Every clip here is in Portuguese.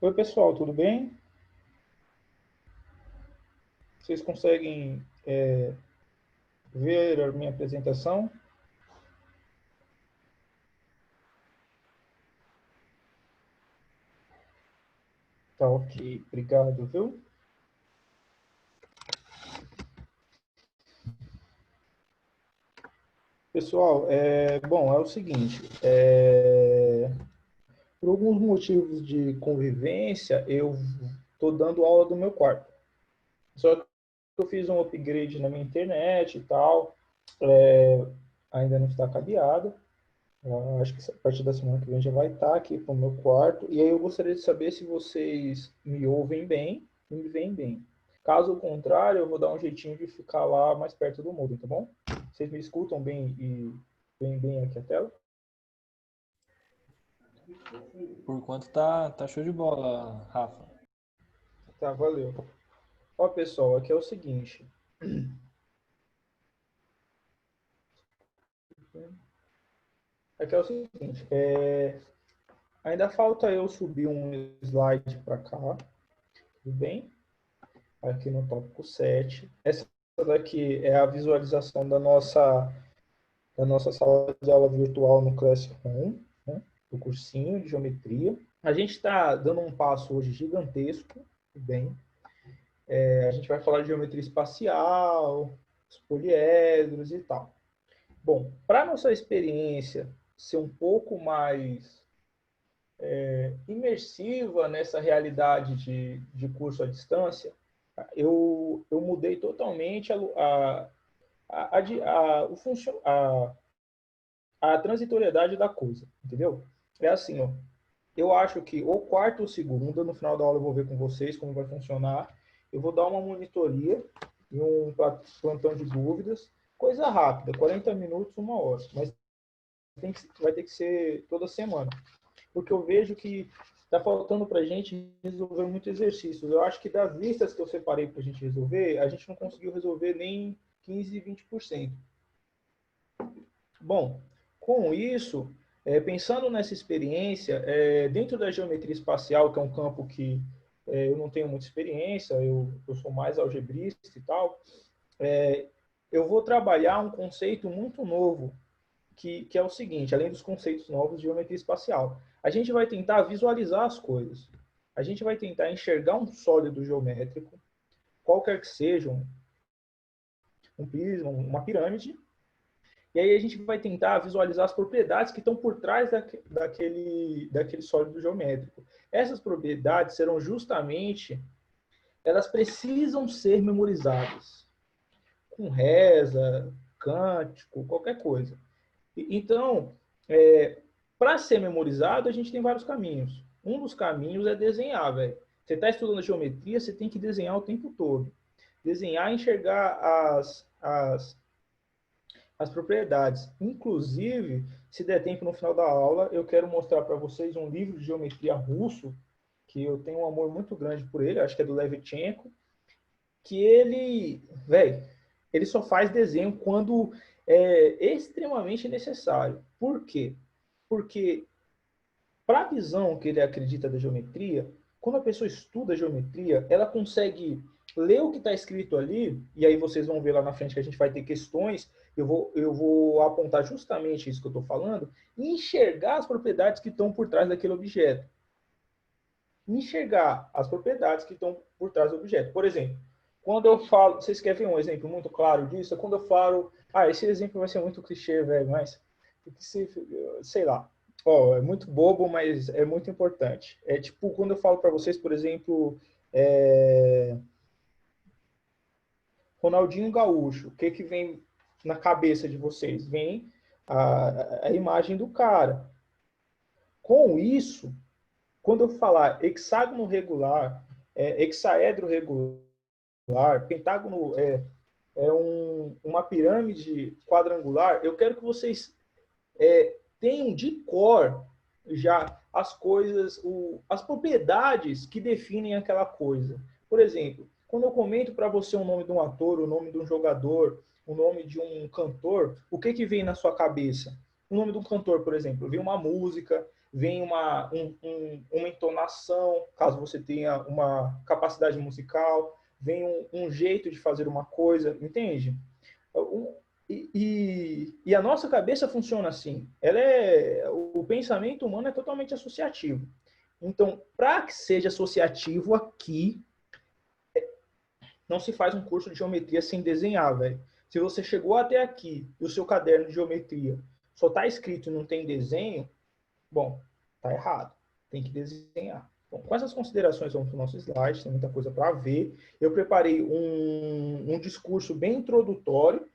Oi, pessoal, tudo bem? Vocês conseguem ver a minha apresentação? Tá ok, obrigado, viu? Pessoal, é o seguinte, por alguns motivos de convivência, eu estou dando aula do meu quarto. Só que eu fiz um upgrade na minha internet e tal, ainda não está cabeado. Eu acho que a partir da semana que vem já vai estar aqui para o meu quarto. E aí eu gostaria de saber se vocês me ouvem bem e me veem bem. Caso contrário, eu vou dar um jeitinho de ficar lá mais perto do modem, tá bom? Vocês me escutam bem e veem bem aqui a tela? Por enquanto tá show de bola, Rafa. Tá, valeu. Ó, pessoal, aqui é o seguinte. Aqui é o seguinte. Ainda falta eu subir um slide para cá, tudo bem? Aqui no tópico 7. Essa daqui é a visualização da nossa sala de aula virtual no Classroom, né, do cursinho de geometria. A gente está dando um passo hoje gigantesco, bem. A gente vai falar de geometria espacial, os poliedros e tal. Bom, para nossa experiência ser um pouco mais imersiva nessa realidade de curso à distância, eu mudei totalmente a transitoriedade da coisa, entendeu? É assim, ó. Eu acho que ou quarta ou segunda, no final da aula eu vou ver com vocês como vai funcionar. Eu vou dar uma monitoria e um plantão de dúvidas. Coisa rápida, 40 minutos, uma hora. Mas vai ter que ser toda semana. Porque eu vejo que está faltando para a gente resolver muito exercícios. Eu acho que das listas que eu separei para a gente resolver, a gente não conseguiu resolver nem 15, 20%. Bom, com isso, pensando nessa experiência, dentro da geometria espacial, que é um campo que eu não tenho muita experiência, eu sou mais algebrista e tal, eu vou trabalhar um conceito muito novo, que é o seguinte, além dos conceitos novos de geometria espacial. A gente vai tentar visualizar as coisas. A gente vai tentar enxergar um sólido geométrico, qualquer que seja, um prisma, uma pirâmide, e aí a gente vai tentar visualizar as propriedades que estão por trás daquele sólido geométrico. Essas propriedades serão justamente, elas precisam ser memorizadas, com reza, cântico, qualquer coisa. Então, para ser memorizado, a gente tem vários caminhos. Um dos caminhos é desenhar, velho. Você está estudando geometria, você tem que desenhar o tempo todo. Desenhar e enxergar as propriedades. Inclusive, se der tempo no final da aula, eu quero mostrar para vocês um livro de geometria russo, que eu tenho um amor muito grande por ele, acho que é do Levchenko, que velho, ele só faz desenho quando é extremamente necessário. Por quê? Porque para a visão que ele acredita da geometria, quando a pessoa estuda a geometria, ela consegue ler o que está escrito ali, e aí vocês vão ver lá na frente que a gente vai ter questões, eu vou apontar justamente isso que eu estou falando, e enxergar as propriedades que estão por trás daquele objeto. Enxergar as propriedades que estão por trás do objeto. Por exemplo, quando eu falo, vocês querem ver um exemplo muito claro disso? É quando eu falo, esse exemplo vai ser muito clichê, velho, mas sei lá. Ó, é muito bobo, mas é muito importante. É tipo quando eu falo para vocês, por exemplo, Ronaldinho Gaúcho, o que vem na cabeça de vocês? Vem a imagem do cara. Com isso, quando eu falar hexágono regular, hexaedro regular, pentágono uma pirâmide quadrangular, eu quero que vocês tenham de cor já as coisas, as propriedades que definem aquela coisa. Por exemplo, quando eu comento para você o nome de um ator, o nome de um jogador, o nome de um cantor, o que vem na sua cabeça? O nome de um cantor, por exemplo, vem uma música, vem uma entonação, caso você tenha uma capacidade musical, vem um jeito de fazer uma coisa, entende? E a nossa cabeça funciona assim. O pensamento humano é totalmente associativo. Então, para que seja associativo aqui, não se faz um curso de geometria sem desenhar, velho. Se você chegou até aqui e o seu caderno de geometria só está escrito e não tem desenho, bom, tá errado. Tem que desenhar. Bom, com essas considerações, vamos para o nosso slide, tem muita coisa para ver. Eu preparei um discurso bem introdutório,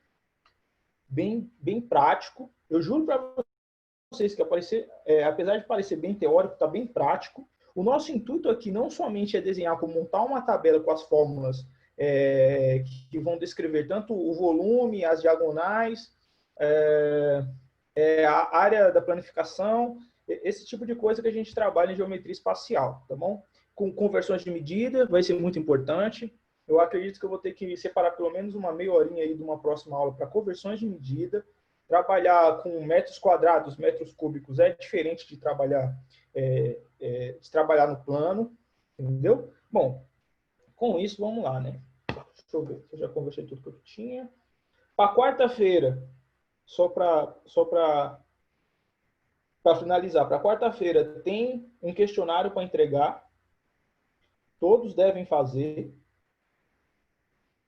bem prático. Eu juro para vocês que apesar de parecer bem teórico, está bem prático. O nosso intuito aqui não somente é desenhar como montar uma tabela com as fórmulas que vão descrever tanto o volume, as diagonais, a área da planificação, esse tipo de coisa que a gente trabalha em geometria espacial, tá bom? Com conversões de medida, vai ser muito importante. Eu acredito que eu vou ter que separar pelo menos uma meia horinha aí de uma próxima aula para conversões de medida. Trabalhar com metros quadrados, metros cúbicos é diferente de trabalhar no plano, entendeu? Bom, com isso, vamos lá, né? Deixa eu ver, eu já conversei tudo que eu tinha. Para quarta-feira, só para finalizar, para quarta-feira tem um questionário para entregar. Todos devem fazer.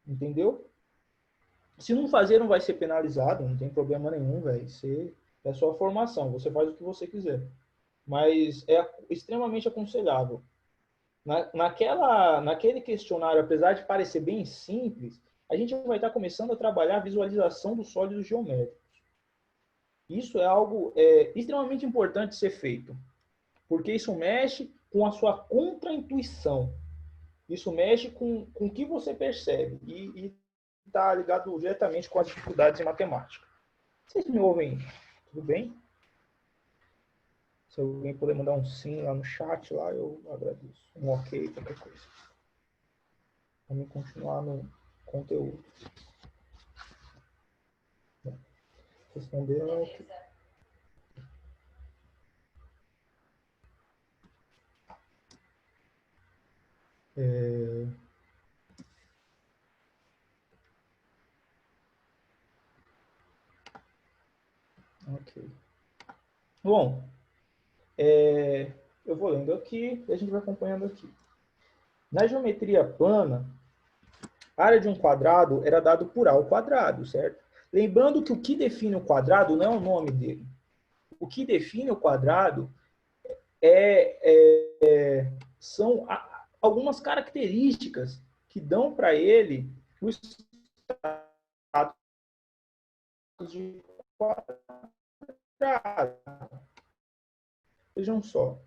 Entendeu? Se não fazer, não vai ser penalizado, não tem problema nenhum, velho. É sua formação, você faz o que você quiser. Mas é extremamente aconselhável. Naquele questionário, apesar de parecer bem simples, a gente vai estar começando a trabalhar a visualização dos sólidos geométricos. Isso é algo extremamente importante ser feito, porque isso mexe com a sua contraintuição. Isso mexe com o que você percebe e está ligado diretamente com as dificuldades em matemática. Vocês me ouvem? Tudo bem? Se alguém puder mandar um sim lá no chat, lá eu agradeço. Um ok, qualquer coisa. Vamos continuar no conteúdo. Responderam. Ok. Bom, eu vou lendo aqui e a gente vai acompanhando aqui. Na geometria plana, a área de um quadrado era dado por A ao quadrado, certo? Lembrando que o que define o quadrado não é o nome dele. O que define o quadrado são algumas características que dão para ele o status de quadrado. Vejam só.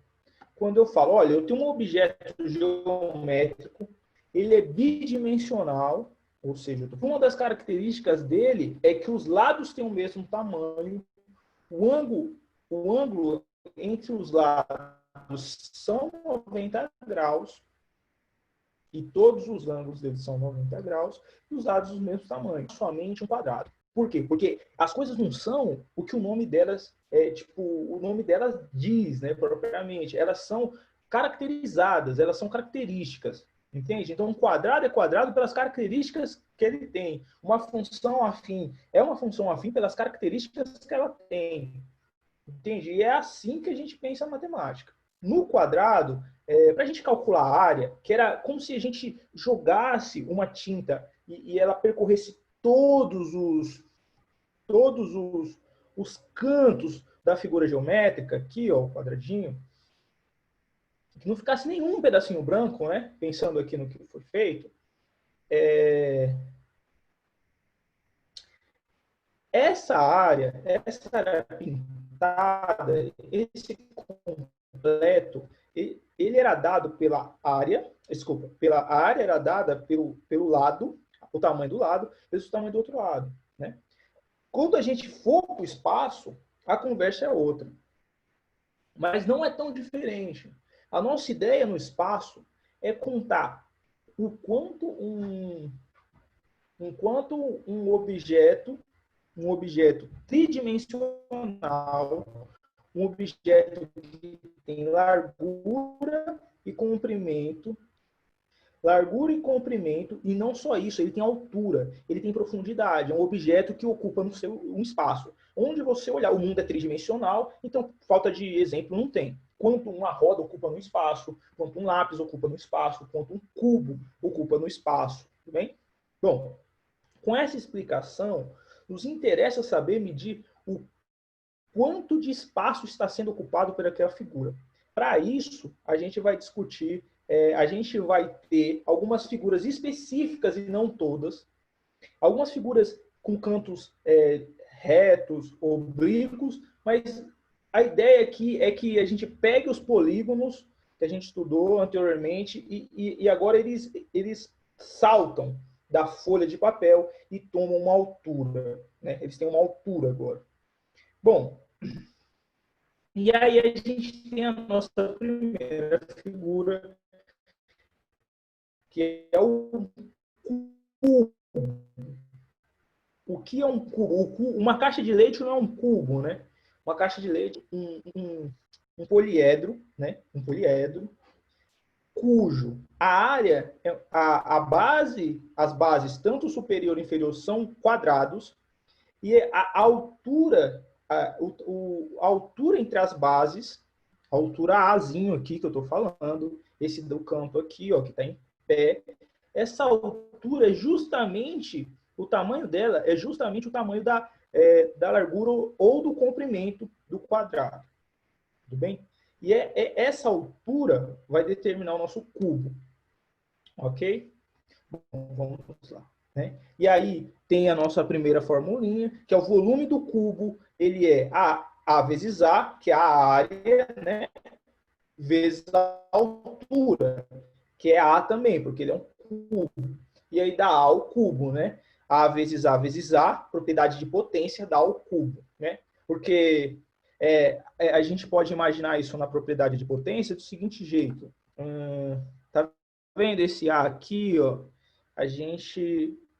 Quando eu falo, olha, eu tenho um objeto geométrico, ele é bidimensional, ou seja, uma das características dele é que os lados têm o mesmo tamanho, o ângulo entre os lados são 90 graus, e todos os ângulos deles são 90 graus, e os lados do mesmo tamanho, somente um quadrado. Por quê? Porque as coisas não são o que o nome delas o nome delas diz, né, propriamente. Elas são caracterizadas, elas são características, entende? Então, um quadrado é quadrado pelas características que ele tem. Uma função afim é uma função afim pelas características que ela tem, entende? E é assim que a gente pensa a matemática. No quadrado, para a gente calcular a área, que era como se a gente jogasse uma tinta e ela percorresse todos os cantos da figura geométrica, aqui, ó, o quadradinho, que não ficasse nenhum pedacinho branco, né? Pensando aqui no que foi feito. Essa área pintada, esse completo, ele era dado pela área, pela área era dada pelo lado, o tamanho do lado, vezes o tamanho do outro lado, né? Quando a gente for para o espaço, a conversa é outra. Mas não é tão diferente. A nossa ideia no espaço é contar o quanto um objeto tridimensional, um objeto que tem largura e comprimento, e não só isso, ele tem altura, ele tem profundidade, é um objeto que ocupa no seu um espaço. Onde você olhar, o mundo é tridimensional, então falta de exemplo não tem. Quanto uma roda ocupa no espaço, quanto um lápis ocupa no espaço, quanto um cubo ocupa no espaço, tudo bem? Bom, com essa explicação, nos interessa saber medir o quanto de espaço está sendo ocupado por aquela figura. Para isso, a gente vai discutir, a gente vai ter algumas figuras específicas e não todas, algumas figuras com cantos retos, oblíquos, mas a ideia aqui é que a gente pegue os polígonos que a gente estudou anteriormente e agora eles saltam da folha de papel e tomam uma altura, né? Eles têm uma altura agora. Bom, e aí a gente tem a nossa primeira figura, que é o cubo. O que é um cubo? Uma caixa de leite não é um cubo, né? Uma caixa de leite, um poliedro, né? Um poliedro, cujo a área, a base, as bases, tanto superior e inferior, são quadrados, e a altura, a altura entre as bases, a altura Azinho aqui que eu estou falando, esse do canto aqui, ó, que está em pé, essa altura é justamente, o tamanho dela é justamente o tamanho da largura ou do comprimento do quadrado. Tudo bem? E essa altura vai determinar o nosso cubo. Ok? Bom, vamos lá. Né? E aí tem a nossa primeira formulinha, que é o volume do cubo, ele é A vezes A, que é a área, né? Vezes a altura, que é A também, porque ele é um cubo. E aí dá A ao cubo, né? A vezes A, propriedade de potência, dá ao cubo, né? Porque a gente pode imaginar isso na propriedade de potência do seguinte jeito. Tá vendo esse A aqui, ó?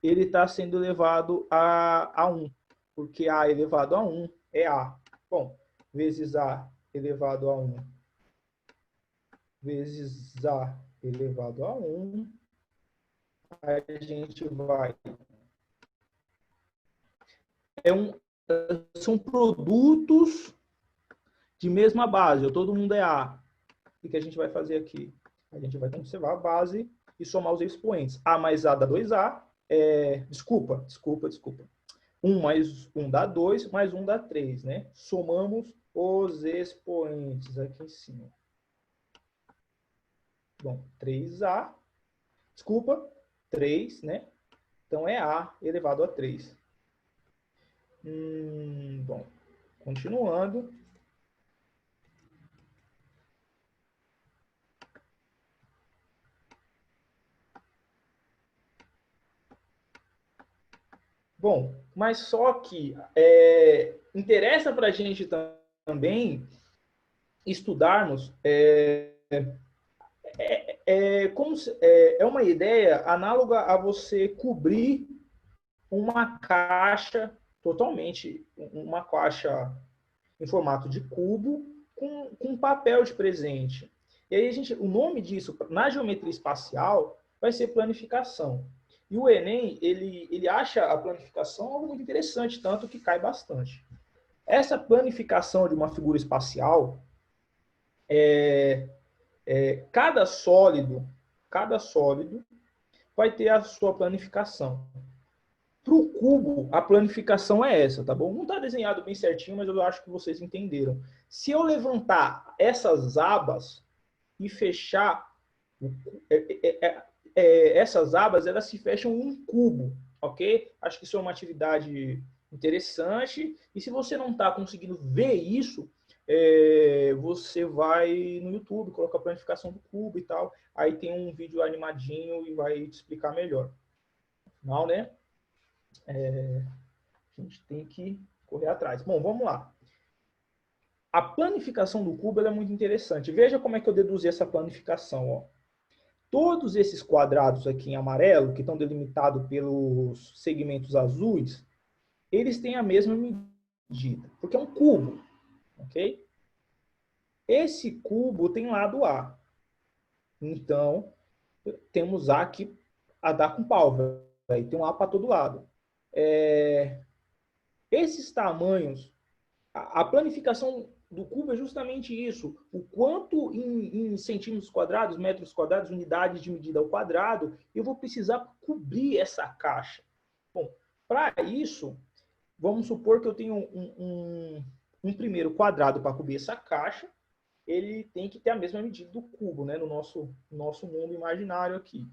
Ele está sendo elevado a 1, porque A elevado a 1 é A. Bom, vezes A elevado a 1 vezes A elevado a 1, a gente vai... São produtos de mesma base, todo mundo é A. O que a gente vai fazer aqui? A gente vai conservar a base e somar os expoentes. A mais A dá 2A. Desculpa. 1 mais 1 dá 2, mais 1 dá 3, né? Somamos os expoentes aqui em cima. Bom, 3A. Desculpa, 3, né? Então é A elevado a 3. Bom, continuando. Bom, mas só que interessa para a gente também estudarmos é uma ideia análoga a você cobrir uma caixa totalmente, uma caixa em formato de cubo com papel de presente. E aí o nome disso na geometria espacial vai ser planificação. E o Enem, ele acha a planificação algo muito interessante, tanto que cai bastante. Essa planificação de uma figura espacial, cada sólido vai ter a sua planificação. Para o cubo, a planificação é essa, tá bom? Não está desenhado bem certinho, mas eu acho que vocês entenderam. Se eu levantar essas abas e fechar essas abas, elas se fecham em um cubo, ok? Acho que isso é uma atividade interessante. E se você não está conseguindo ver isso, você vai no YouTube, coloca a planificação do cubo e tal. Aí tem um vídeo animadinho e vai te explicar melhor. Não, né? A gente tem que correr atrás. Bom, vamos lá. A planificação do cubo é muito interessante. Veja como é que eu deduzi essa planificação. Ó. Todos esses quadrados aqui em amarelo, que estão delimitados pelos segmentos azuis, eles têm a mesma medida, porque é um cubo, ok? Esse cubo tem lado A. Então, temos A aqui a dar com pau, velho. Tem um A para todo lado. Esses tamanhos, a planificação do cubo é justamente isso. O quanto em centímetros quadrados, metros quadrados, unidades de medida ao quadrado, eu vou precisar cobrir essa caixa. Bom, para isso, vamos supor que eu tenho um primeiro quadrado para cobrir essa caixa. Ele tem que ter a mesma medida do cubo, né? No nosso mundo imaginário aqui.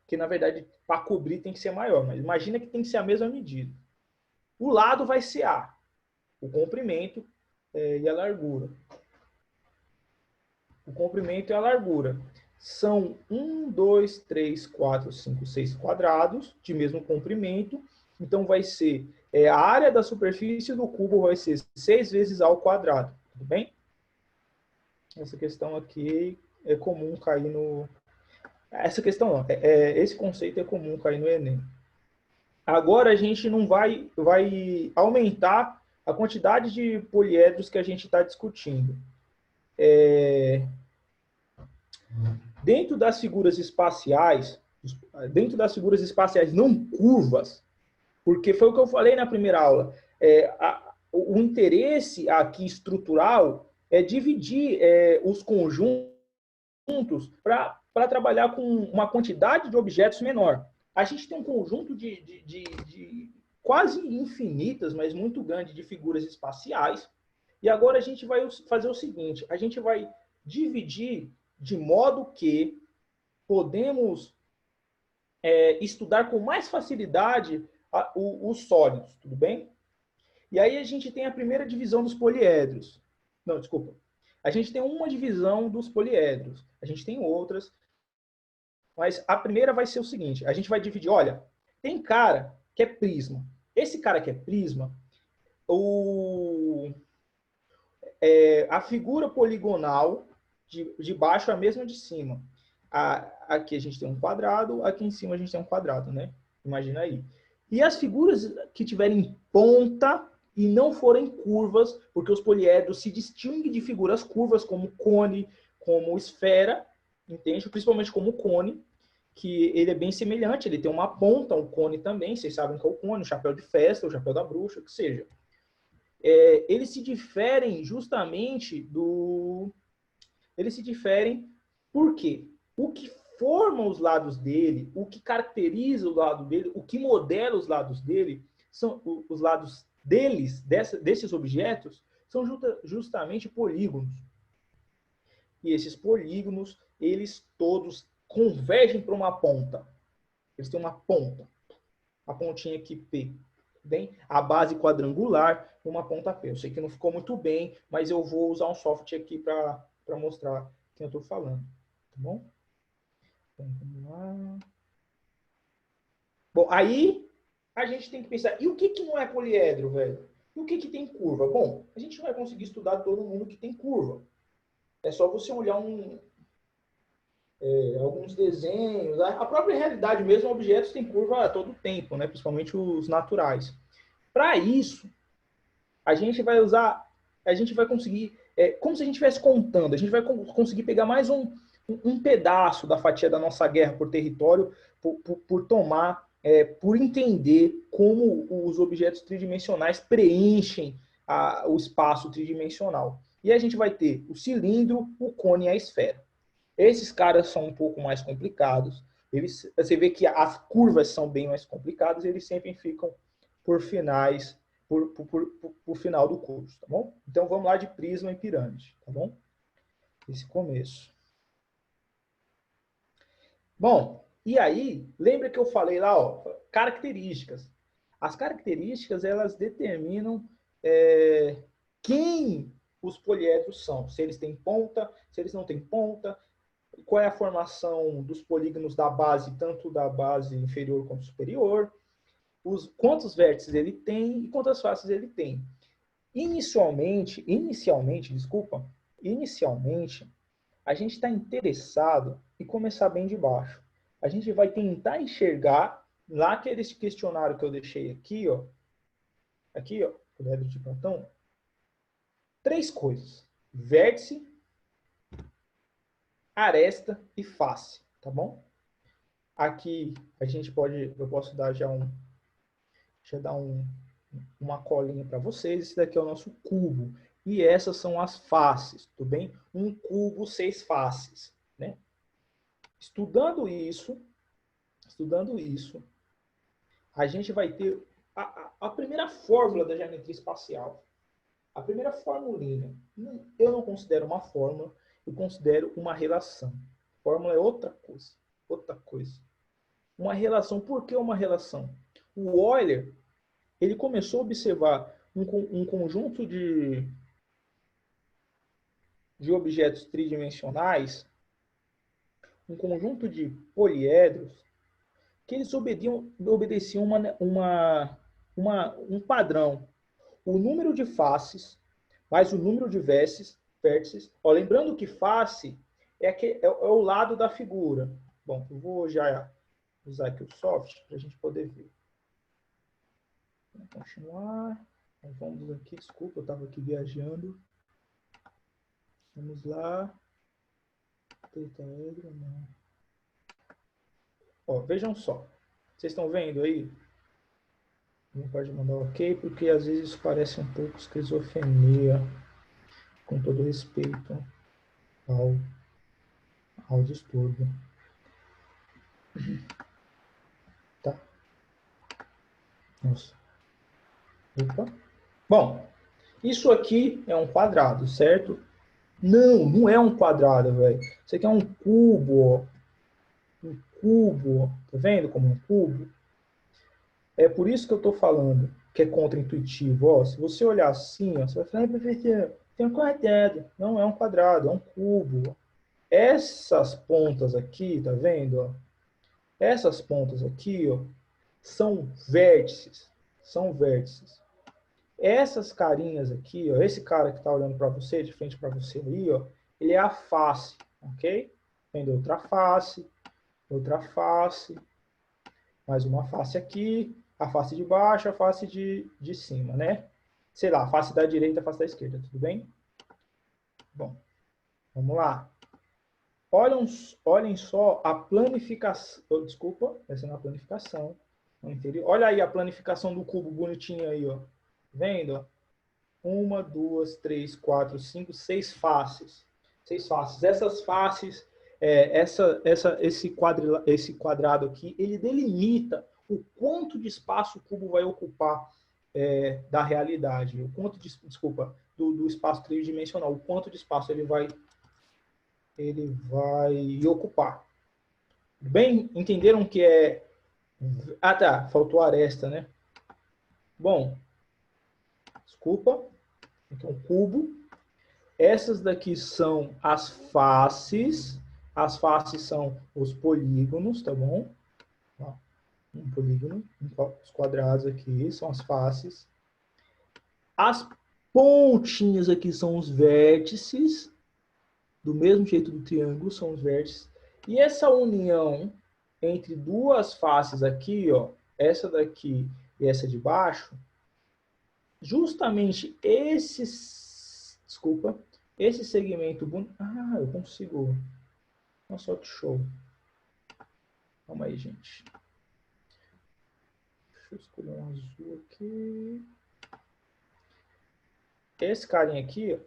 Que, na verdade, para cobrir tem que ser maior. Mas imagina que tem que ser a mesma medida. O lado vai ser A. O comprimento e a largura. O comprimento e a largura. São 1, 2, 3, 4, 5, 6 quadrados de mesmo comprimento. Então, vai ser a área da superfície do cubo vai ser 6 vezes A ao quadrado. Tudo bem? Essa questão aqui é comum cair no... Essa questão não. Esse conceito é comum cair no Enem. Agora, a gente não vai aumentar a quantidade de poliedros que a gente está discutindo. Dentro das figuras espaciais não curvas, porque foi o que eu falei na primeira aula, o interesse aqui estrutural é dividir os conjuntos para trabalhar com uma quantidade de objetos menor. A gente tem um conjunto de quase infinitas, mas muito grande, de figuras espaciais. E agora a gente vai fazer o seguinte, a gente vai dividir de modo que podemos estudar com mais facilidade os sólidos, tudo bem? E aí a gente tem a primeira divisão dos poliedros. Não, desculpa. A gente tem uma divisão dos poliedros. A gente tem outras. Mas a primeira vai ser o seguinte. A gente vai dividir, olha, tem cara que é prisma. Esse cara que é prisma, a figura poligonal de baixo é a mesma de cima. Aqui a gente tem um quadrado, aqui em cima a gente tem um quadrado, né? Imagina aí. E as figuras que tiverem ponta e não forem curvas, porque os poliedros se distinguem de figuras curvas, como cone, como esfera, entende? Principalmente como cone, que ele é bem semelhante, ele tem uma ponta, um cone também, vocês sabem que é o cone, o chapéu de festa, o chapéu da bruxa, o que seja. Eles se diferem justamente Eles se diferem por quê? O que forma os lados dele, o que caracteriza o lado dele, o que modela os lados dele, são os lados desses objetos, são justamente polígonos. E esses polígonos, eles todos convergem para uma ponta. Eles têm uma ponta. A pontinha aqui, P. Bem, a base quadrangular, uma ponta P. Eu sei que não ficou muito bem, mas eu vou usar um software aqui para mostrar quem eu estou falando. Tá bom? Então, vamos lá. Bom, aí a gente tem que pensar, e o que não é poliedro, velho? E o que tem curva? Bom, a gente não vai conseguir estudar todo mundo que tem curva. É só você olhar alguns desenhos. A própria realidade mesmo, objetos têm curva a todo tempo, né? Principalmente os naturais. Para isso, a gente vai conseguir, como se a gente estivesse contando, a gente vai conseguir pegar mais um pedaço da fatia da nossa guerra por território, por tomar, por entender como os objetos tridimensionais preenchem o espaço tridimensional. E a gente vai ter o cilindro, o cone e a esfera. Esses caras são um pouco mais complicados. Você vê que as curvas são bem mais complicadas, eles sempre ficam por final do curso, tá bom? Então vamos lá de prisma e pirâmide, tá bom? Esse começo. Bom, e aí, lembra que eu falei lá, ó, características. As características, elas determinam quem os poliedros são. Se eles têm ponta, se eles não têm ponta, qual é a formação dos polígonos da base, tanto da base inferior quanto superior, quantos vértices ele tem e quantas faces ele tem. Inicialmente, a gente está interessado em começar bem de baixo. A gente vai tentar enxergar lá aquele questionário que eu deixei aqui, ó, poliedro de Platão, 3 coisas: vértice, aresta e face, tá bom? Aqui eu posso dar uma colinha para vocês. Esse daqui é o nosso cubo. E essas são as faces, tudo bem? Um cubo, 6 faces, né? Estudando isso, a gente vai ter a primeira fórmula da geometria espacial. A primeira formulinha. Eu não considero uma fórmula, eu considero uma relação. Fórmula é outra coisa. Outra coisa. Uma relação. Por que uma relação? O Euler, ele começou a observar um conjunto de objetos tridimensionais, um conjunto de poliedros, que eles obedeciam um padrão. O número de faces mais o número de vértices. Ó, lembrando que face é o lado da figura. Bom, eu vou já usar aqui o soft para a gente poder ver. Vamos continuar. Então, vamos aqui, desculpa, eu estava aqui viajando. Vamos lá. Tetraedro, não. Ó, vejam só. Vocês estão vendo aí? Não pode mandar ok, porque às vezes isso parece um pouco esquizofrenia, com todo respeito ao distúrbio. Tá. Nossa. Opa. Bom, isso aqui é um quadrado, certo? Não, não é um quadrado, velho. Isso aqui é um cubo, ó. Um cubo, ó. Tá vendo como é um cubo? É por isso que eu tô falando que é contra-intuitivo, ó. Se você olhar assim, ó, você vai falar, professor, tem um quadrado. Não é um quadrado, é um cubo. Ó. Essas pontas aqui, tá vendo, ó? Essas pontas aqui, ó, são vértices. São vértices. Essas carinhas aqui, ó, esse cara que está olhando para você, de frente para você aí, ó, ele é a face, ok? Vendo outra face, mais uma face aqui, a face de baixo, a face de cima, né? Sei lá, a face da direita, a face da esquerda, tudo bem? Bom, vamos lá. Olhem só a planificação, desculpa, essa não é a planificação, olha aí a planificação do cubo bonitinho aí, ó. Vendo, ó? 1, 2, 3, 4, 5, 6 faces. 6 faces. Essas faces, esse quadrado aqui, ele delimita o quanto de espaço o cubo vai ocupar da realidade. O quanto de, desculpa, do espaço tridimensional. O quanto de espaço ele vai ocupar. Bem, entenderam que é... Ah, tá. Faltou aresta, né? Bom, desculpa. Então, cubo. Essas daqui são as faces. As faces são os polígonos, tá bom? Ó, um polígono, os quadrados aqui são as faces. As pontinhas aqui são os vértices. Do mesmo jeito do triângulo, são os vértices. E essa união entre duas faces aqui, ó, essa daqui e essa de baixo, justamente esse segmento... Ah, eu consigo... Nossa, que show. Calma aí, gente. Deixa eu escolher um azul aqui. Esse carinha aqui,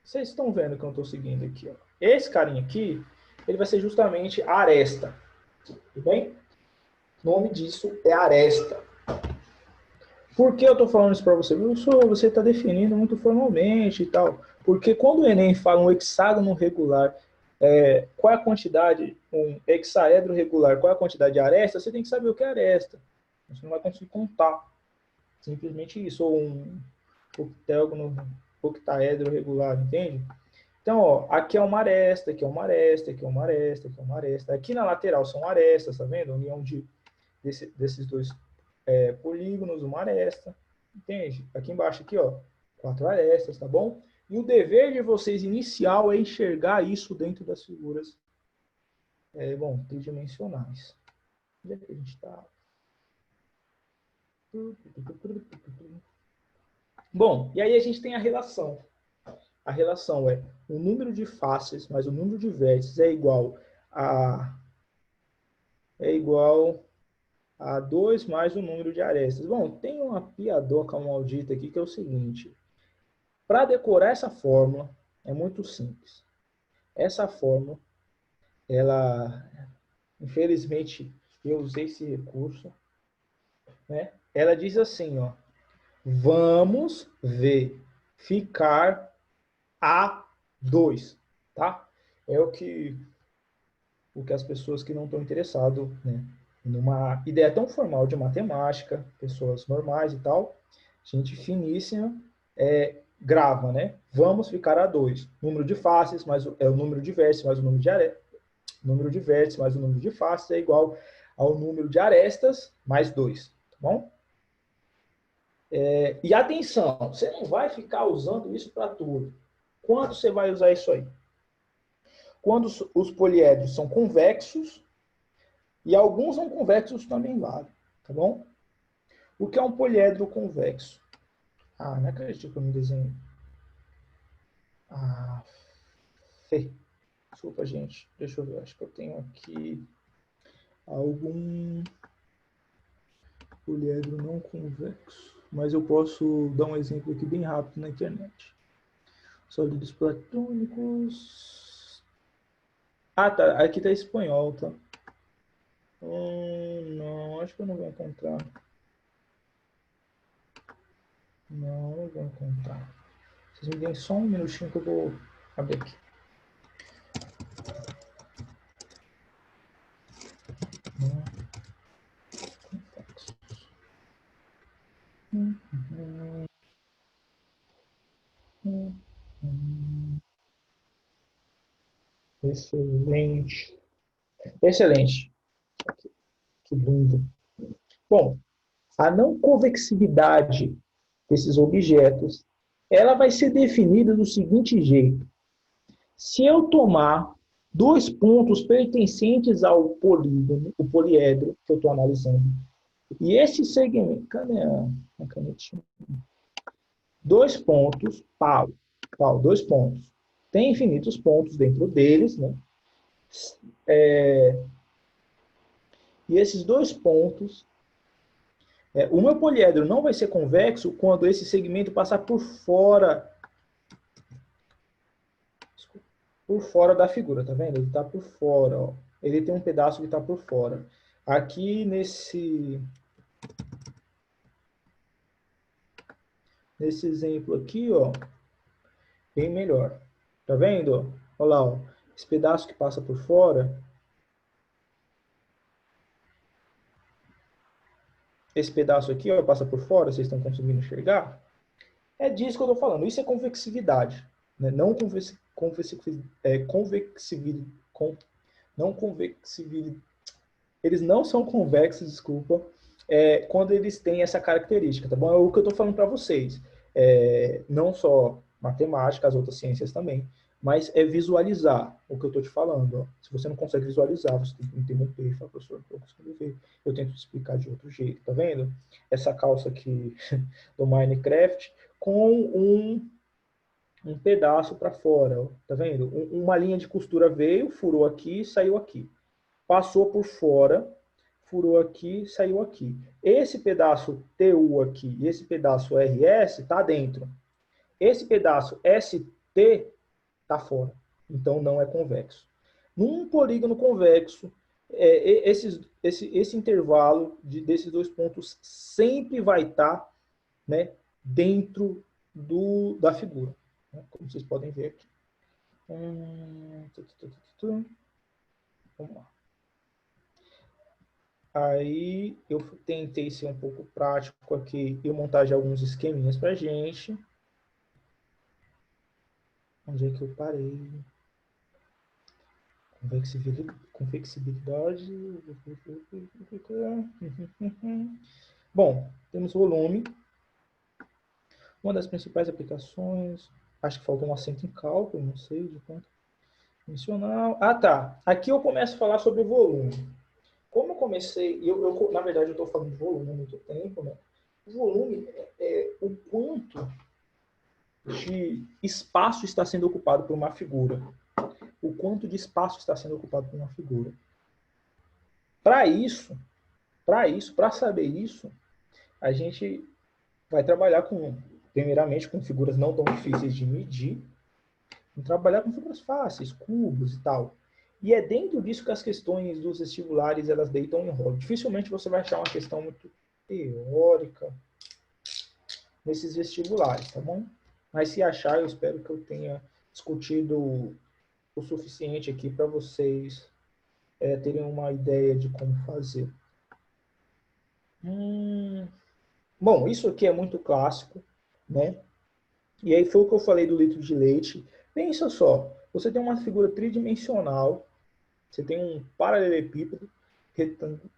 vocês estão vendo que eu estou seguindo aqui. Ó. Esse carinha aqui, ele vai ser justamente a aresta. Tudo bem? O nome disso é aresta. Por que eu estou falando isso para você? Você está definindo muito formalmente e tal. Porque quando o Enem fala um hexágono regular, qual é a quantidade, um hexaedro regular, qual é a quantidade de aresta, você tem que saber o que é aresta. Você não vai conseguir contar. Simplesmente isso. Ou um octégono, octaedro regular, entende? Então, ó, aqui é uma aresta, aqui é uma aresta, aqui é uma aresta, aqui é uma aresta. Aqui na lateral são arestas, tá vendo? A união desses dois polígonos, uma aresta, entende? Aqui embaixo, aqui, ó, 4 arestas, tá bom? E o dever de vocês inicial é enxergar isso dentro das figuras, tridimensionais. Onde é que a gente está? Bom, e aí a gente tem a relação. a relação é o número de faces mais o número de vértices é igual a 2 mais o número de arestas. Bom, tem uma piadoca maldita aqui que é o seguinte. Para decorar essa fórmula, é muito simples. Essa fórmula, ela, infelizmente, eu usei esse recurso, né? Ela diz assim, ó, vamos verificar a 2, tá? É o que as pessoas que não estão interessadas, né, numa ideia tão formal de matemática, pessoas normais e tal, gente finíssima, grava, né? Vamos ficar a 2. Número de faces mais o número de vértices mais o número de arestas. Número de vértices mais o número de faces é igual ao número de arestas mais 2, tá bom? E atenção, você não vai ficar usando isso para tudo. Quando você vai usar isso aí? Quando os poliedros são convexos e alguns não convexos também vale, tá bom? O que é um poliedro convexo? Ah, não acredito que eu me desenho. Ah, Fê. Desculpa, gente. Deixa eu ver. Acho que eu tenho aqui algum poliedro não convexo. Mas eu posso dar um exemplo aqui bem rápido na internet. Sólidos platônicos. Ah, tá. Aqui tá espanhol, tá? Não, acho que eu não vou encontrar. Não vou encontrar. Vocês me deem só um minutinho que eu vou abrir aqui. Excelente. Excelente. Que lindo. Bom, a não convexividade desses objetos, ela vai ser definida do seguinte jeito. Se eu tomar 2 pontos pertencentes ao polígono, o poliedro que eu estou analisando, e esse segmento, cadê a canetinha? 2 pontos, pau, 2 pontos. Tem infinitos pontos dentro deles, né? E esses 2 pontos, o meu poliedro não vai ser convexo quando esse segmento passar por fora da figura, tá vendo? Ele está por fora, ó. Ele tem um pedaço que está por fora. Aqui nesse exemplo aqui, ó, bem melhor. Tá vendo? Olha lá, ó. Esse pedaço que passa por fora, esse pedaço aqui, ó, passa por fora, vocês estão conseguindo enxergar? É disso que eu estou falando. Isso é convexividade, né? Não convexividade. Eles não são convexos, desculpa, quando eles têm essa característica, tá bom? É o que eu estou falando para vocês. Não só matemática, as outras ciências também, mas é visualizar o que eu estou te falando. Ó. Se você não consegue visualizar, você tem que interromper e falar, professor, eu consigo ver. Eu tento te explicar de outro jeito, tá vendo? Essa calça aqui do Minecraft com um pedaço para fora, ó, tá vendo? Uma linha de costura veio, furou aqui e saiu aqui. Passou por fora, furou aqui, saiu aqui. Esse pedaço TU aqui e esse pedaço RS está dentro. Esse pedaço ST está fora. Então não é convexo. Num polígono convexo, esse intervalo desses 2 pontos sempre vai estar, né, dentro da figura. Né, como vocês podem ver aqui. Vamos lá. Aí eu tentei ser um pouco prático aqui e montar já alguns esqueminhas para a gente. Onde é que eu parei? Convexibilidade. Bom, temos volume. Uma das principais aplicações. Acho que faltou um acento em cálculo, não sei de quanto. Dimensional. Ah, tá. Aqui eu começo a falar sobre volume. Como eu comecei, na verdade eu estou falando de volume há muito tempo, né? O volume é o quanto de espaço está sendo ocupado por uma figura. O quanto de espaço está sendo ocupado por uma figura. Para saber isso, a gente vai trabalhar primeiramente, com figuras não tão difíceis de medir, e trabalhar com figuras fáceis, cubos e tal. E é dentro disso que as questões dos vestibulares, elas deitam em rolo. Dificilmente você vai achar uma questão muito teórica nesses vestibulares, tá bom? Mas se achar, eu espero que eu tenha discutido o suficiente aqui para vocês terem uma ideia de como fazer. Bom, isso aqui é muito clássico, né? E aí foi o que eu falei do litro de leite. Pensa só, você tem uma figura tridimensional, você tem um paralelepípedo,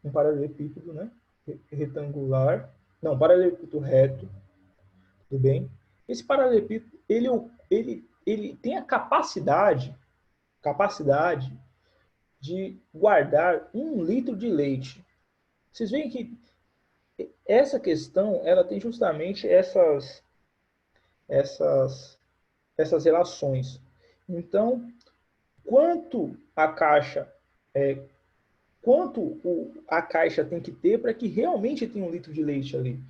um paralelepípedo, né? Retangular, não, paralelepípedo reto, tudo bem? Esse paralelepípedo, ele tem a capacidade de guardar 1 litro de leite. Vocês veem que essa questão, ela tem justamente essas relações. Então, quanto a caixa tem que ter para que realmente tenha 1 litro de leite ali?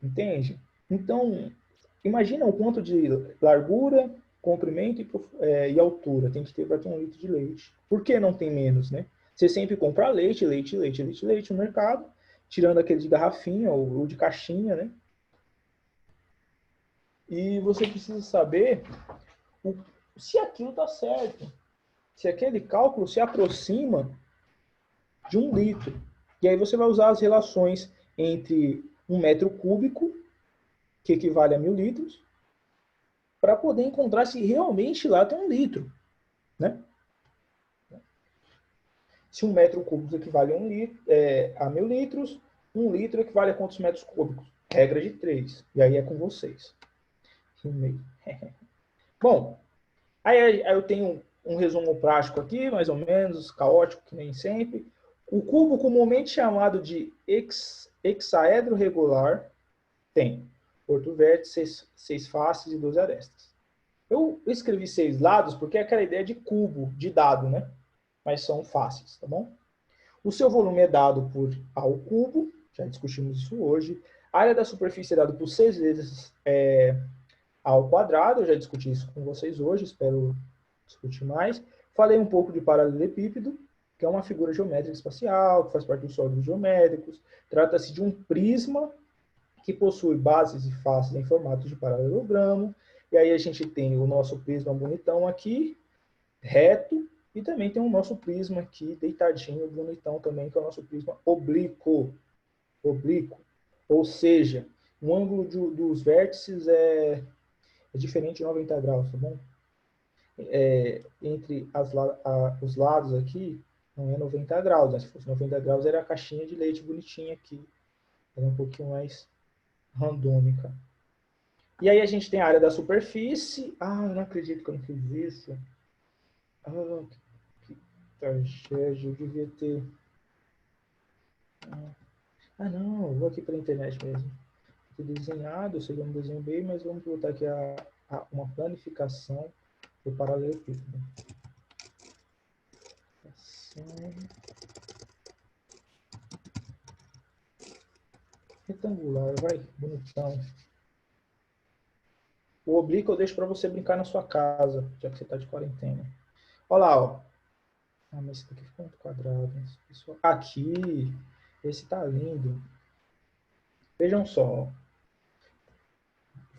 Entende? Então, imagina o quanto de largura, comprimento e altura tem que ter para ter 1 litro de leite. Por que não tem menos, né? Você sempre compra leite no mercado, tirando aquele de garrafinha ou de caixinha, né? E você precisa saber se aquilo está certo. Se aquele cálculo se aproxima de 1 litro. E aí você vai usar as relações entre 1 metro cúbico, que equivale a 1000 litros, para poder encontrar se realmente lá tem 1 litro. Né? Se 1 metro cúbico equivale a 1000 litros, 1 litro equivale a quantos metros cúbicos? Regra de 3. E aí é com vocês. Bom, aí eu tenho um resumo prático aqui, mais ou menos, caótico, que nem sempre. O cubo comumente chamado de hexaedro regular tem 8 vértices, 6 faces e 12 arestas. Eu escrevi 6 lados porque é aquela ideia de cubo, de dado, né? Mas são faces, tá bom? O seu volume é dado por A ao cubo, já discutimos isso hoje. A área da superfície é dada por 6 vezes A ao quadrado, eu já discuti isso com vocês hoje, espero discutir mais. Falei um pouco de paralelepípedo, que é uma figura geométrica espacial, que faz parte dos sólidos geométricos. Trata-se de um prisma que possui bases e faces em formato de paralelogramo. E aí a gente tem o nosso prisma bonitão aqui, reto, e também tem o nosso prisma aqui, deitadinho, bonitão também, que é o nosso prisma oblíquo. Ou seja, o ângulo dos vértices é diferente de 90 graus, tá bom? Entre os lados aqui, não é 90 graus, né? Se fosse 90 graus, era a caixinha de leite bonitinha aqui. Era um pouquinho mais randômica. E aí a gente tem a área da superfície. Ah, eu não acredito que eu não fiz isso. Ah, que tragédia, eu devia ter... Ah, não, eu vou aqui pela internet mesmo. Aqui desenhado, eu sei que eu não desenho bem, mas vamos botar aqui uma planificação do paralelepípedo. Retangular, vai, bonitão. O oblíquo eu deixo para você brincar na sua casa, já que você está de quarentena. Olha lá, ó. Ah, mas esse daqui ficou muito quadrado. Aqui, esse tá lindo. Vejam só.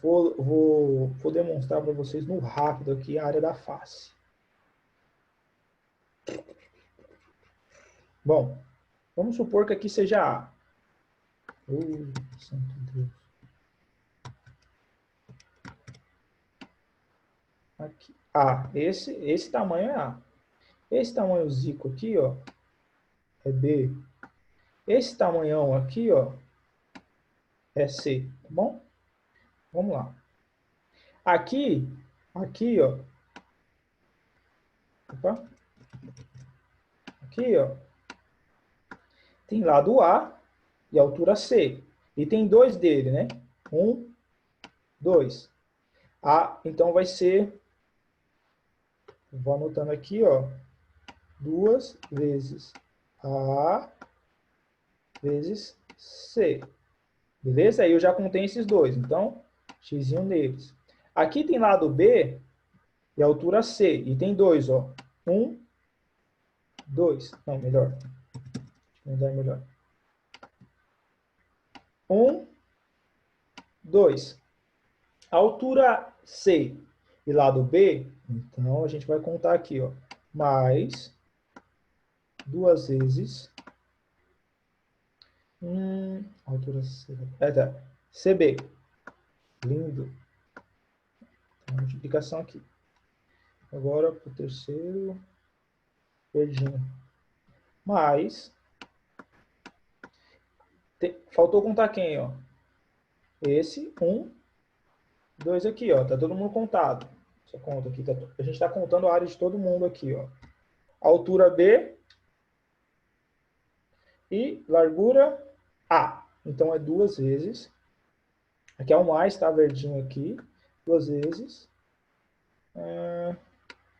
Vou demonstrar para vocês no rápido aqui a área da face. Bom, vamos supor que aqui seja A. Santo Deus. Aqui. A. Esse tamanho é A. Esse tamanho zico aqui, ó, é B. Esse tamanhão aqui, ó, é C, tá bom? Vamos lá. Aqui, ó. Opa. Aqui, ó. Tem lado A e altura C. E tem 2 dele, né? 1, 2. Então vai ser, vou anotando aqui, ó, 2 vezes A vezes C. Beleza? Aí eu já contei esses dois. Então, x neles. Aqui tem lado B e altura C. E tem dois, ó. 1, 2. Não, melhor. Deixa eu mudar melhor. 1, 2. Altura C e lado B, então a gente vai contar aqui, ó. Mais 2 vezes altura C. Tá. CB. Lindo. Então, multiplicação aqui. Agora para o terceiro, verdinho. Mais. Faltou contar quem, ó? Esse, 1, 2 aqui, ó. Tá todo mundo contado. Essa conta aqui. A gente está contando a área de todo mundo aqui, ó. Altura B e largura A. Então é 2 vezes. Aqui é o mais, tá? Verdinho aqui. 2 vezes.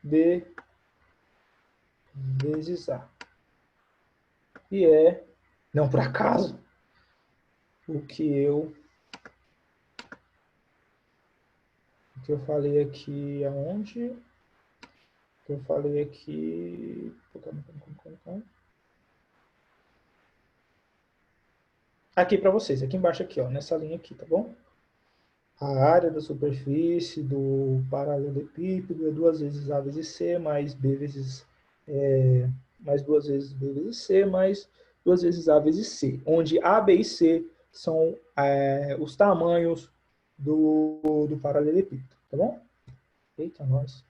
B vezes A. E é, não por acaso, o que eu falei aqui aonde? O que eu falei aqui. Aqui para vocês, aqui embaixo, aqui, ó, nessa linha aqui, tá bom? A área da superfície do paralelepípedo é 2 vezes A vezes C, mais B vezes mais 2 vezes B vezes C, mais 2 vezes A vezes C, onde A, B e C são os tamanhos do paralelepípedo, tá bom? Eita, nós.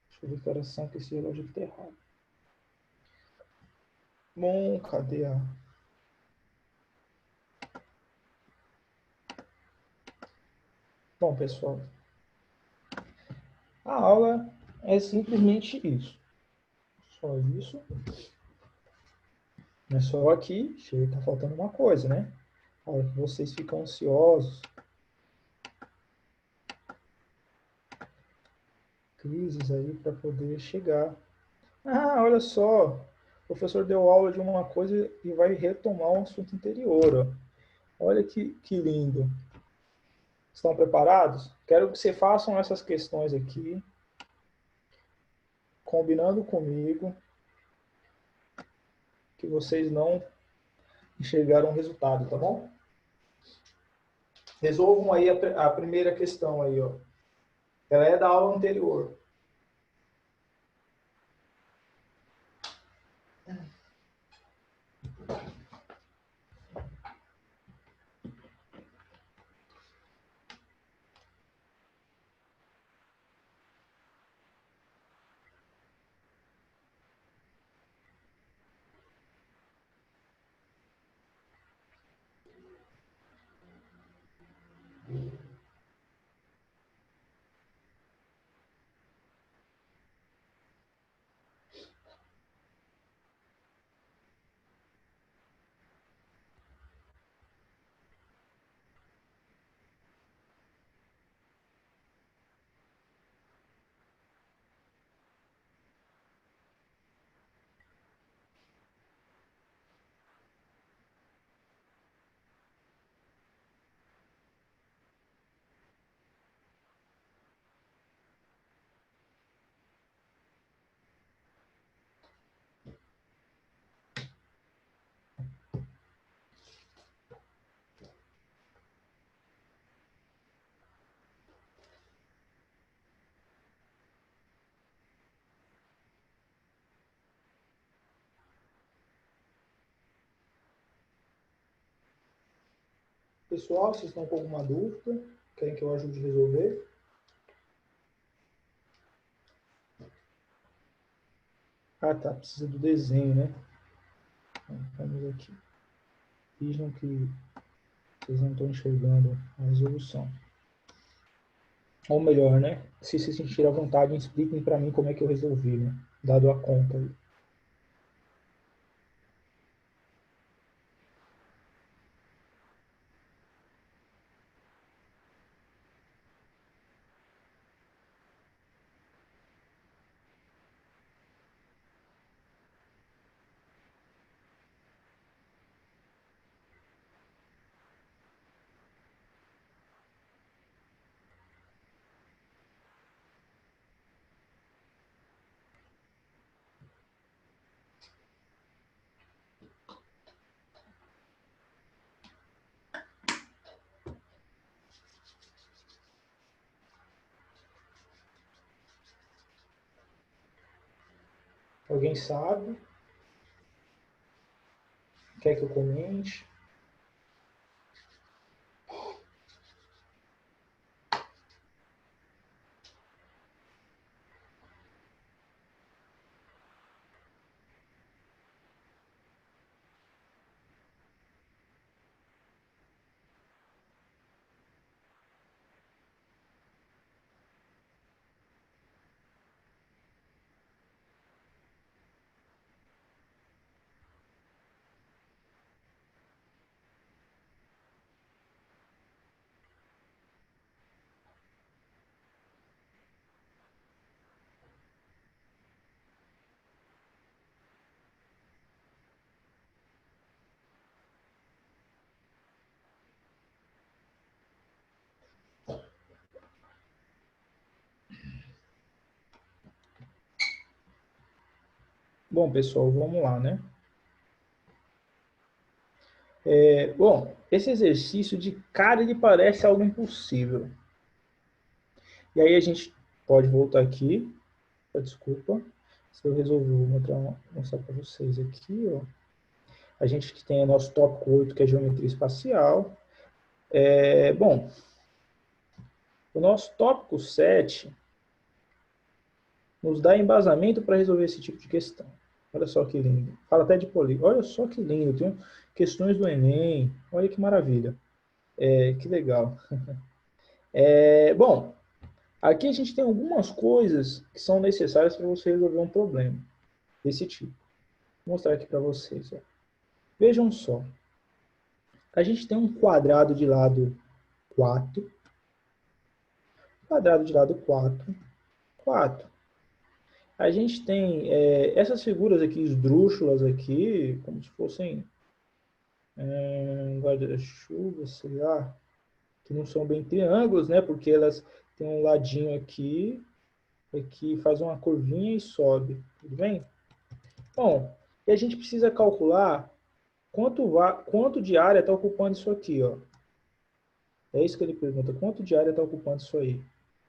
Deixa eu ver que horas são, que esse relógio aqui tá errado. Bom, cadê a... Bom, pessoal, a aula é simplesmente isso. Só isso. Mas só aqui, chega, tá faltando uma coisa, né? A hora que vocês ficam ansiosos, crises aí para poder chegar. Ah, olha só, o professor deu aula de uma coisa e vai retomar um assunto anterior. Ó. Olha que lindo. Estão preparados? Quero que vocês façam essas questões aqui, combinando comigo, que vocês não enxergaram o resultado, tá bom? Resolvam aí a primeira questão aí, ó. Ela é da aula anterior. Pessoal, vocês estão com alguma dúvida? Querem que eu ajude a resolver? Ah, tá. Precisa do desenho, né? Então, vamos aqui. Vejam que vocês não estão enxergando a resolução. Ou melhor, né? Se se sentir à vontade, expliquem para mim como é que eu resolvi, né? Dado a conta aí. Alguém sabe? Quer que eu comente? Bom, pessoal, vamos lá, né? Bom, esse exercício de cara ele parece algo impossível. E aí a gente pode voltar aqui. Desculpa. Se eu resolvi mostrar para vocês aqui, ó. A gente que tem o nosso tópico 8, que é geometria espacial. Bom, o nosso tópico 7 nos dá embasamento para resolver esse tipo de questão. Olha só que lindo. Fala até de polígono. Olha só que lindo. Tem questões do Enem. Olha que maravilha. Que legal. Bom, aqui a gente tem algumas coisas que são necessárias para você resolver um problema desse tipo. Vou mostrar aqui para vocês. Ó. Vejam só. A gente tem um quadrado de lado 4. Quadrado de lado 4. 4. A gente tem essas figuras aqui, esdrúxulas aqui, como se fossem guarda-chuva, sei lá, que não são bem triângulos, né? Porque elas têm um ladinho aqui que faz uma curvinha e sobe, tudo bem? Bom, e a gente precisa calcular quanto de área está ocupando isso aqui, ó. É isso que ele pergunta, quanto de área está ocupando isso aí?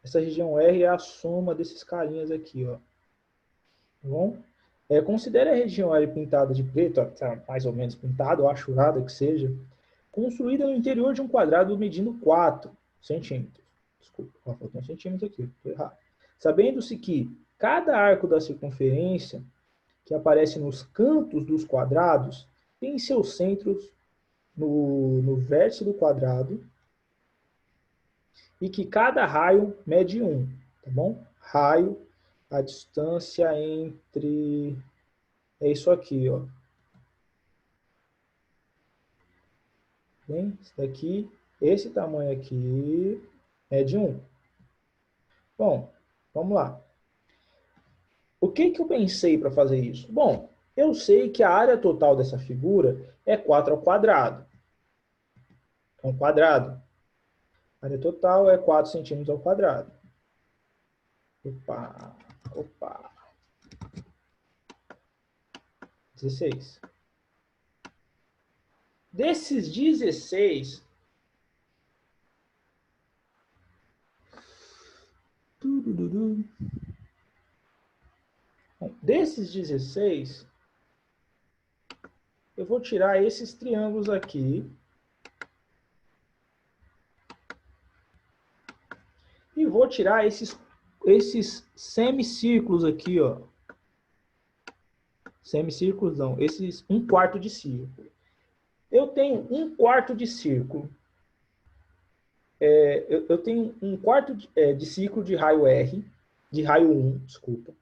Essa região R é a soma desses carinhas aqui, ó. Tá bom? Considere a região R pintada de preto, mais ou menos pintada, ou achurada que seja, construída no interior de um quadrado medindo 4 centímetros. Desculpa, faltou um centímetro aqui, estou errado. Sabendo-se que cada arco da circunferência que aparece nos cantos dos quadrados tem seus centros no vértice do quadrado e que cada raio mede 1, tá bom? Raio, a distância entre... É isso aqui, ó. Bem, isso daqui, esse tamanho aqui é de 1. Bom, vamos lá. O que eu pensei para fazer isso? Bom, eu sei que a área total dessa figura é 4 ao quadrado. Então, quadrado. A área total é 4 centímetros ao quadrado. Opa. 16. Desses 16, eu vou tirar esses triângulos aqui e vou tirar esses semicírculos aqui, ó. Semicírculos não, esses 1/4 de círculo. Eu tenho 1/4 de círculo. Eu tenho 1/4 de círculo de raio R, de raio 1, desculpa.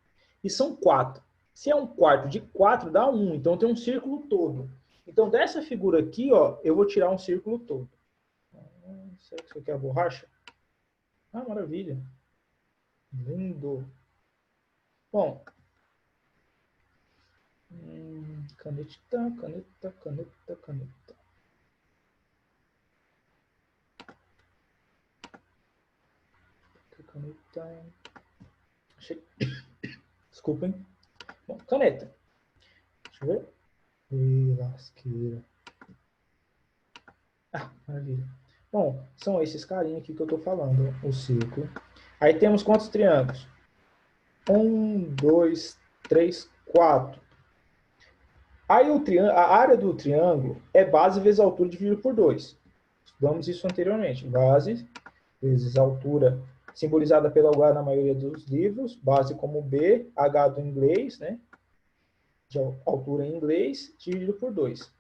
E são 4. Se é 1/4 de 4, dá 1. Então, eu tenho um círculo todo. Então, dessa figura aqui, ó, eu vou tirar um círculo todo. Será que isso aqui é a borracha? Ah, maravilha. Lindo. Bom. Caneta. Caneta. Achei. Desculpem. Bom, caneta. Deixa eu ver. Ih, lasqueira. Ah, maravilha. Bom, são esses carinhos aqui que eu estou falando, o círculo. Aí temos quantos triângulos? 1, 2, 3, 4. Aí a área do triângulo é base vezes altura dividido por 2. Estudamos isso anteriormente. Base vezes altura, simbolizada pela H na maioria dos livros. Base como B, H do inglês, né? De altura em inglês, dividido por 2.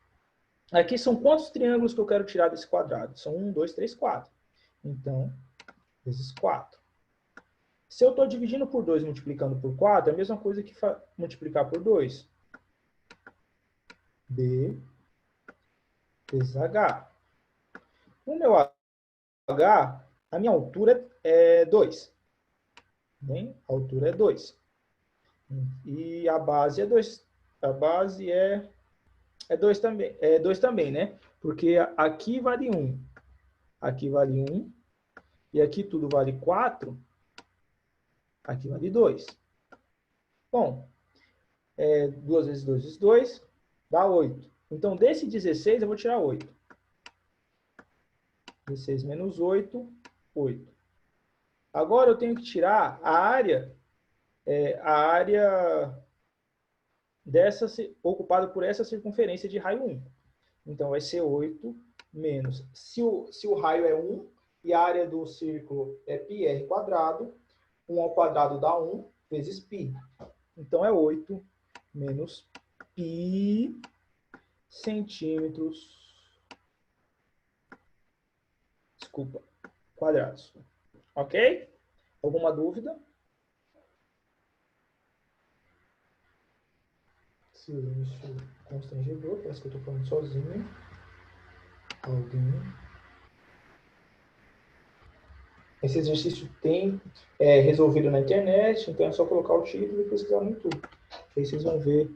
Aqui são quantos triângulos que eu quero tirar desse quadrado? São 1, 2, 3, 4. Então, vezes 4. Se eu estou dividindo por 2 multiplicando por 4, é a mesma coisa que multiplicar por 2. B vezes H. O meu H, a minha altura é 2. Bem? A altura é 2. E a base é 2. A base é 2 também. É 2 também, né? Porque aqui vale 1. Aqui vale 1. E aqui tudo vale 4. Aqui vale 2. Bom, 2 vezes 2 vezes 2 dá 8. Então, desse 16, eu vou tirar 8. 16 menos 8, 8. Agora, eu tenho que tirar a área ocupada por essa circunferência de raio 1. Então, vai ser 8 menos... Se o raio é 1 e a área do círculo é πr quadrado, 1 ao quadrado dá 1 vezes π. Então, é 8 menos π centímetros... Desculpa, quadrados. Ok? Alguma dúvida? Silêncio constrangedor, parece que eu estou falando sozinho. Alguém. Esse exercício tem resolvido na internet, então é só colocar o título e pesquisar no YouTube. Aí vocês vão ver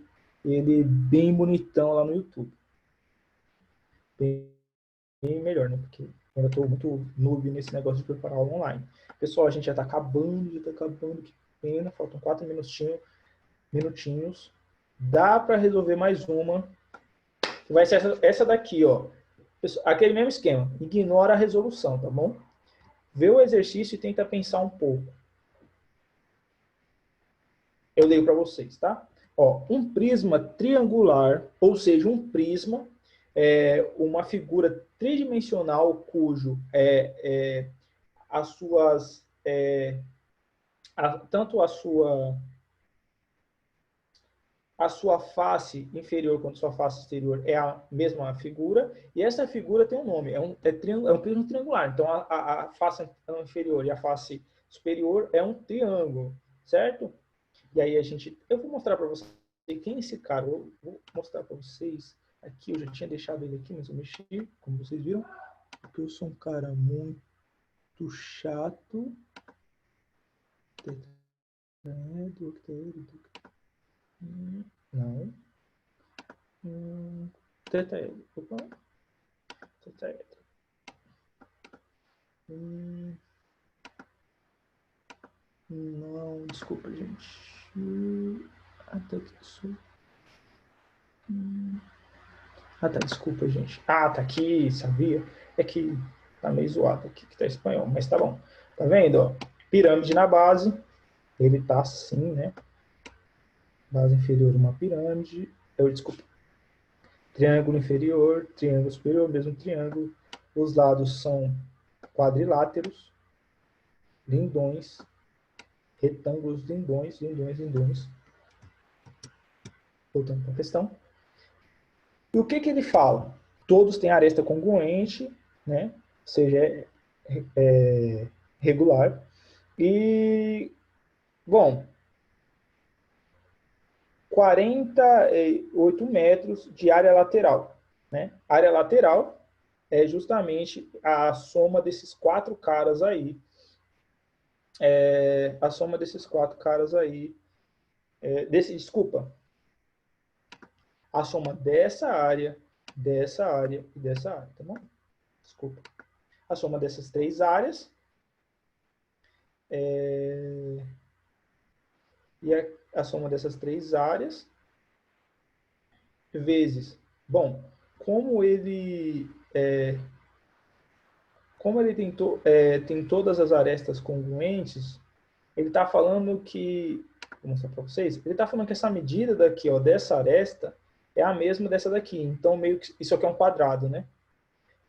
ele bem bonitão lá no YouTube. Bem melhor, né? Porque eu ainda estou muito noob nesse negócio de preparar aula online. Pessoal, a gente já está acabando, que pena, faltam 4 minutinhos. Dá para resolver mais uma, que vai ser essa daqui, ó. Aquele mesmo esquema, ignora a resolução, tá bom? Vê o exercício e tenta pensar um pouco. Eu leio para vocês, tá? Ó, um prisma triangular, ou seja, um prisma, uma figura tridimensional cujo as suas tanto a sua face inferior quanto a sua face exterior é a mesma figura, e essa figura tem um nome, é um prisma triangular. Então, a face inferior e a face superior é um triângulo, certo? E aí eu vou mostrar para vocês quem é esse cara. Eu vou mostrar para vocês aqui, eu já tinha deixado ele aqui, mas eu mexi, como vocês viram, porque eu sou um cara muito chato. Não. Tetraedro. Opa. Tetraedro. Não, desculpa, gente. Até que isso. Tá, desculpa, gente. Tá aqui, sabia? É que tá meio zoado aqui, que tá em espanhol, mas tá bom. Tá vendo, ó? Pirâmide na base. Ele tá assim, né? Base inferior, uma pirâmide. Desculpa. Triângulo inferior, triângulo superior, mesmo triângulo. Os lados são quadriláteros, lindões, retângulos, lindões. Voltando para a questão. E o que ele fala? Todos têm aresta congruente, né? Ou seja, regular. E, bom, 48 metros de área lateral, né? Área lateral é justamente a soma desses 4 caras aí. A soma desses 4 caras aí. Desculpa. A soma dessa área e dessa área, tá bom? Desculpa. A soma dessas 3 áreas e a soma dessas 3 áreas vezes, bom, como ele tem todas as arestas congruentes, ele está falando que Vou mostrar para vocês. Ele está falando que essa medida daqui, ó, dessa aresta, é a mesma dessa daqui. Então, meio que isso aqui é um quadrado, né?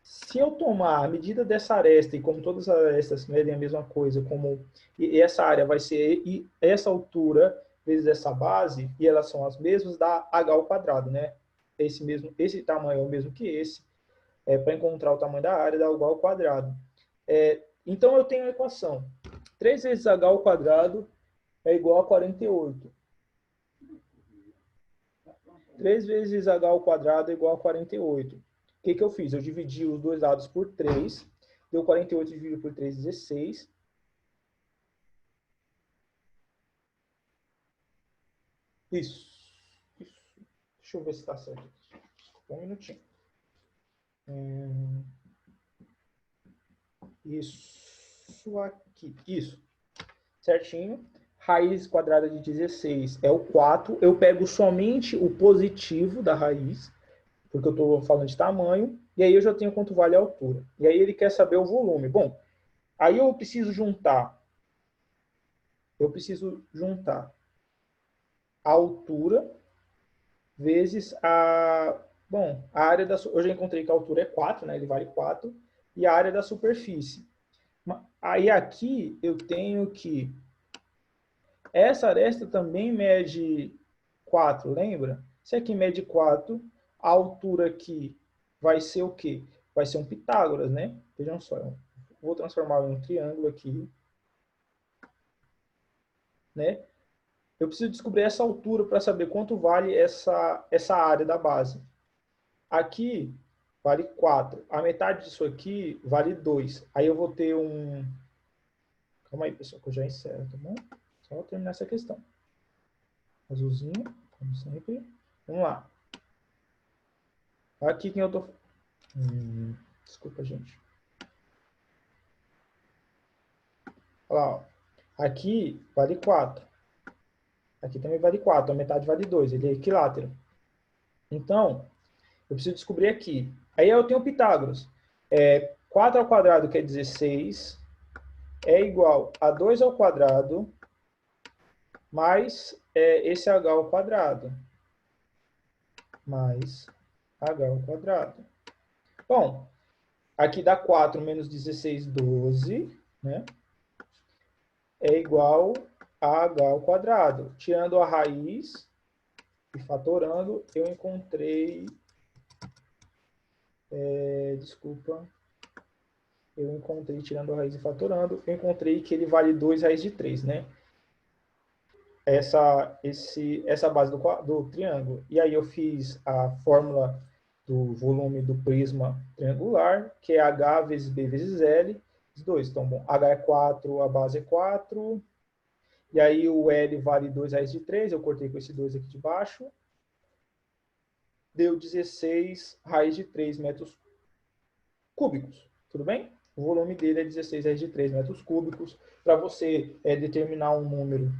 Se eu tomar a medida dessa aresta, e como todas as arestas medem a mesma coisa, como e essa área vai ser e essa altura vezes essa base, e elas são as mesmas, dá h ao quadrado, né? Esse tamanho é o mesmo que esse. Para encontrar o tamanho da área, dá h ao quadrado. Então, eu tenho a equação. 3 vezes h ao quadrado é igual a 48. 3 vezes h ao quadrado é igual a 48. O que eu fiz? Eu dividi os dois lados por 3. Deu 48 dividido por 3, 16. Isso. Deixa eu ver se está certo. Um minutinho. Isso aqui. Isso. Certinho. Raiz quadrada de 16 é o 4. Eu pego somente o positivo da raiz, porque eu estou falando de tamanho, e aí eu já tenho quanto vale a altura. E aí ele quer saber o volume. Bom, aí eu preciso juntar a altura vezes a... Bom, a área da... Eu já encontrei que a altura é 4, né? Ele vale 4. E a área da superfície. Aí aqui eu tenho que... Essa aresta também mede 4, lembra? Se aqui mede 4, a altura aqui vai ser o quê? Vai ser um Pitágoras, né? Vejam só, eu vou transformar em um triângulo aqui, né? Eu preciso descobrir essa altura para saber quanto vale essa área da base. Aqui vale 4. A metade disso aqui vale 2. Aí eu vou ter um... Calma aí, pessoal, que eu já encerro, tá bom? Só terminar essa questão. Azulzinho, como sempre. Vamos lá. Aqui quem eu tô... Desculpa, gente. Olha lá, ó. Aqui vale 4. Aqui também vale 4. A metade vale 2. Ele é equilátero. Então, eu preciso descobrir aqui. Aí eu tenho Pitágoras. 4 ao quadrado, que é 16, é igual a 2 ao quadrado mais esse h ao quadrado. Mais h ao quadrado. Bom, aqui dá 4 menos 16, 12, né? É igual a h ao quadrado. Tirando a raiz e fatorando, eu encontrei... desculpa. Eu encontrei, tirando a raiz e fatorando, eu encontrei que ele vale 2 raiz de 3, né? Essa base do triângulo. E aí eu fiz a fórmula do volume do prisma triangular, que é H vezes B vezes L, 2. Então, bom, H é 4, a base é 4. E aí o L vale 2 raiz de 3, eu cortei com esse 2 aqui de baixo. Deu 16 raiz de 3 metros cúbicos. Tudo bem? O volume dele é 16 raiz de 3 metros cúbicos. Para você determinar um número,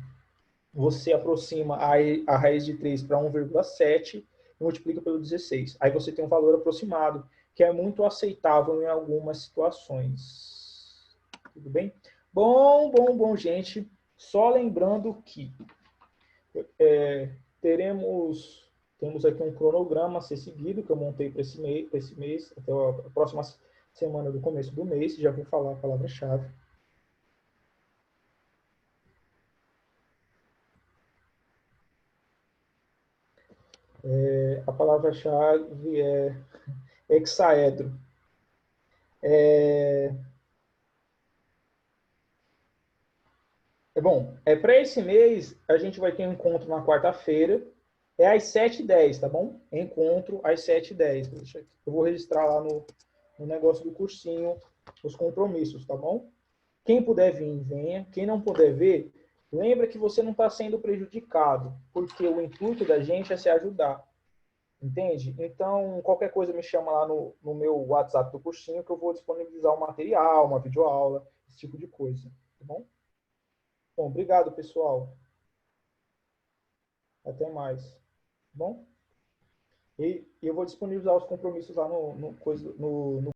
você aproxima a raiz de 3 para 1,7 e multiplica pelo 16. Aí você tem um valor aproximado, que é muito aceitável em algumas situações. Tudo bem? Bom, gente. Só lembrando que temos aqui um cronograma a ser seguido, que eu montei para esse mês, até a próxima semana do começo do mês. Já vou falar a palavra-chave. A palavra-chave é hexaedro. Bom, para esse mês, a gente vai ter um encontro na quarta-feira, às 7h10, tá bom? Encontro às 7h10. Eu vou registrar lá no negócio do cursinho os compromissos, tá bom? Quem puder vir, venha. Quem não puder ver, lembra que você não está sendo prejudicado, porque o intuito da gente é se ajudar. Entende? Então, qualquer coisa me chama lá no meu WhatsApp do cursinho, que eu vou disponibilizar um material, uma videoaula, esse tipo de coisa, tá bom? Bom, obrigado, pessoal. Até mais. Tá bom? E eu vou disponibilizar os compromissos lá no